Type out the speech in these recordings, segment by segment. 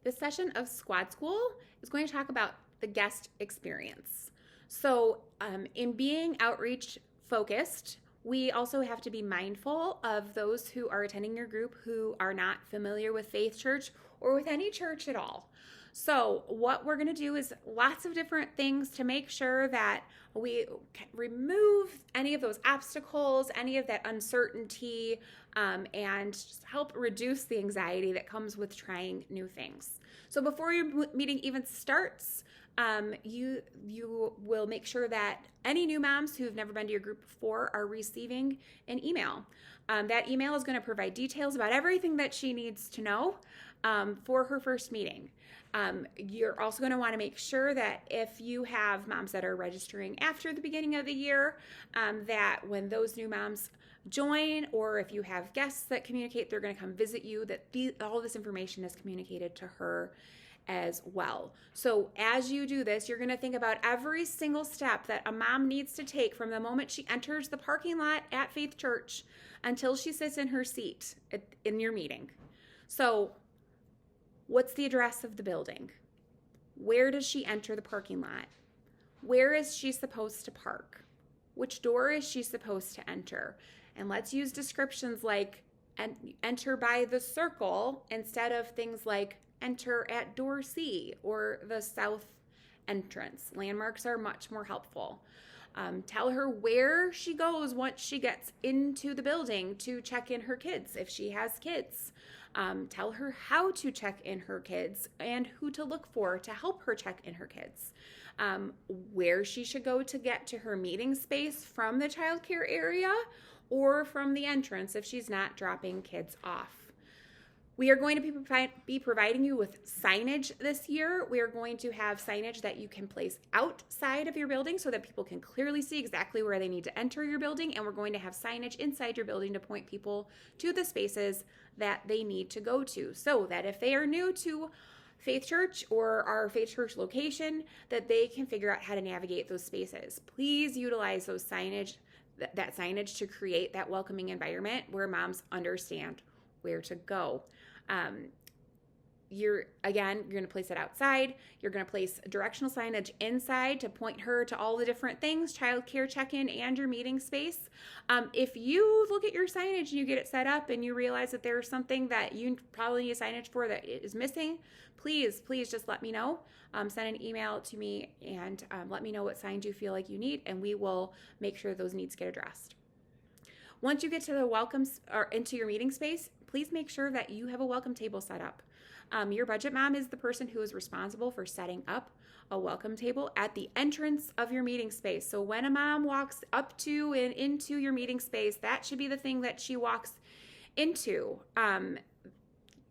This session of Squad School is going to talk about the guest experience. So, in being outreach focused, we also have to be mindful of those who are attending your group who are not familiar with Faith Church or with any church at all. So, what we're going to do is lots of different things to make sure that we remove any of those obstacles, any of that uncertainty, and just help reduce the anxiety that comes with trying new things. So, before your meeting even starts, you will make sure that any new moms who have never been to your group before are receiving an email. That email is going to provide details about everything that she needs to know for her first meeting. You're also going to want to make sure that if you have moms that are registering after the beginning of the year, that when those new moms join, or if you have guests that communicate they're going to come visit you, that all this information is communicated to her as well. So as you do this, you're going to think about every single step that a mom needs to take from the moment she enters the parking lot at Faith Church until she sits in her seat in your meeting. So what's the address of the building? Where does she enter the parking lot? Where is she supposed to park? Which door is she supposed to enter? And let's use descriptions like enter by the circle instead of things like enter at door C or the south entrance. Landmarks are much more helpful. Tell her where she goes once she gets into the building to check in her kids if she has kids. Tell her how to check in her kids and who to look for to help her check in her kids. Where she should go to get to her meeting space from the childcare area or from the entrance if she's not dropping kids off. We are going to be providing you with signage this year. We are going to have signage that you can place outside of your building so that people can clearly see exactly where they need to enter your building. And we're going to have signage inside your building to point people to the spaces that they need to go to, so that if they are new to Faith Church or our Faith Church location, that they can figure out how to navigate those spaces. Please utilize those signage, that signage to create that welcoming environment where moms understand where to go. You're going to place it outside. You're going to place directional signage inside to point her to all the different things, childcare check-in and your meeting space. If you look at your signage and you get it set up and you realize that there's something that you probably need signage for that is missing, please just let me know. Send an email to me and let me know what signs you feel like you need, and we will make sure those needs get addressed. Once you get to the welcomes or into your meeting space, please make sure that you have a welcome table set up. Your budget mom is the person who is responsible for setting up a welcome table at the entrance of your meeting space. So when a mom walks up to and into your meeting space, that should be the thing that she walks into.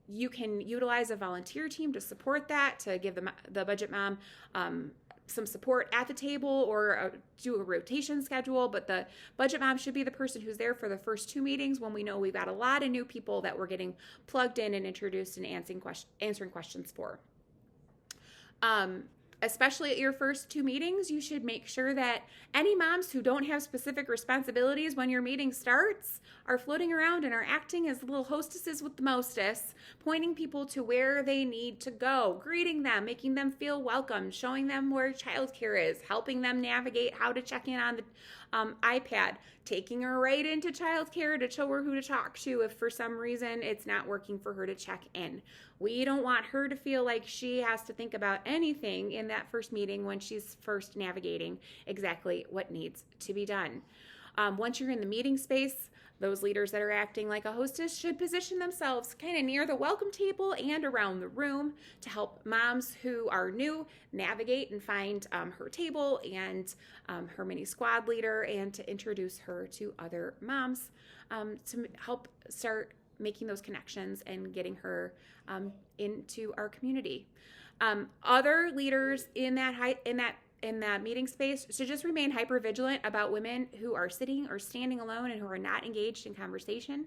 You can utilize a volunteer team to support that, to give the budget mom some support at the table or do a rotation schedule, but the budget mom should be the person who's there for the first two meetings when we know we've got a lot of new people that we're getting plugged in and introduced and answering questions for. Especially at your first two meetings, you should make sure that any moms who don't have specific responsibilities when your meeting starts are floating around and are acting as little hostesses with the mostest, pointing people to where they need to go, greeting them, making them feel welcome, showing them where childcare is, helping them navigate how to check in on the iPad, taking her right into childcare to show her who to talk to if for some reason it's not working for her to check in. We don't want her to feel like she has to think about anything in that first meeting when she's first navigating exactly what needs to be done. Once you're in the meeting space, those leaders that are acting like a hostess should position themselves kind of near the welcome table and around the room to help moms who are new navigate and find her table and her mini squad leader, and to introduce her to other moms to help start making those connections and getting her into our community. Other leaders in that meeting space should just remain hyper vigilant about women who are sitting or standing alone and who are not engaged in conversation.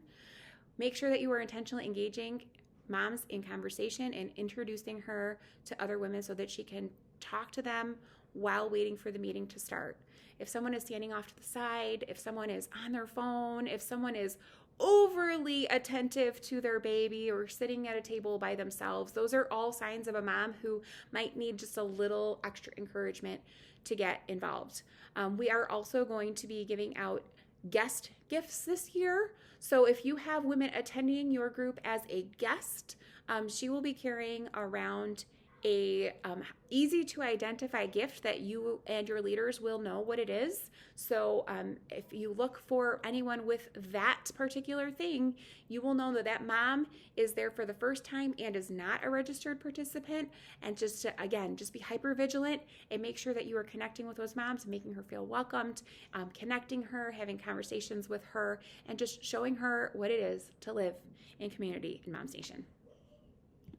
Make sure that you are intentionally engaging moms in conversation and introducing her to other women so that she can talk to them while waiting for the meeting to start. If someone is standing off to the side, if someone is on their phone, if someone is overly attentive to their baby or sitting at a table by themselves. Those are all signs of a mom who might need just a little extra encouragement to get involved. We are also going to be giving out guest gifts this year. So if you have women attending your group as a guest, she will be carrying around a easy to identify gift that you and your leaders will know what it is. So if you look for anyone with that particular thing, you will know that that mom is there for the first time and is not a registered participant. And just to, again, just be hyper vigilant and make sure that you are connecting with those moms, making her feel welcomed, connecting her, having conversations with her, and just showing her what it is to live in community in Moms Nation.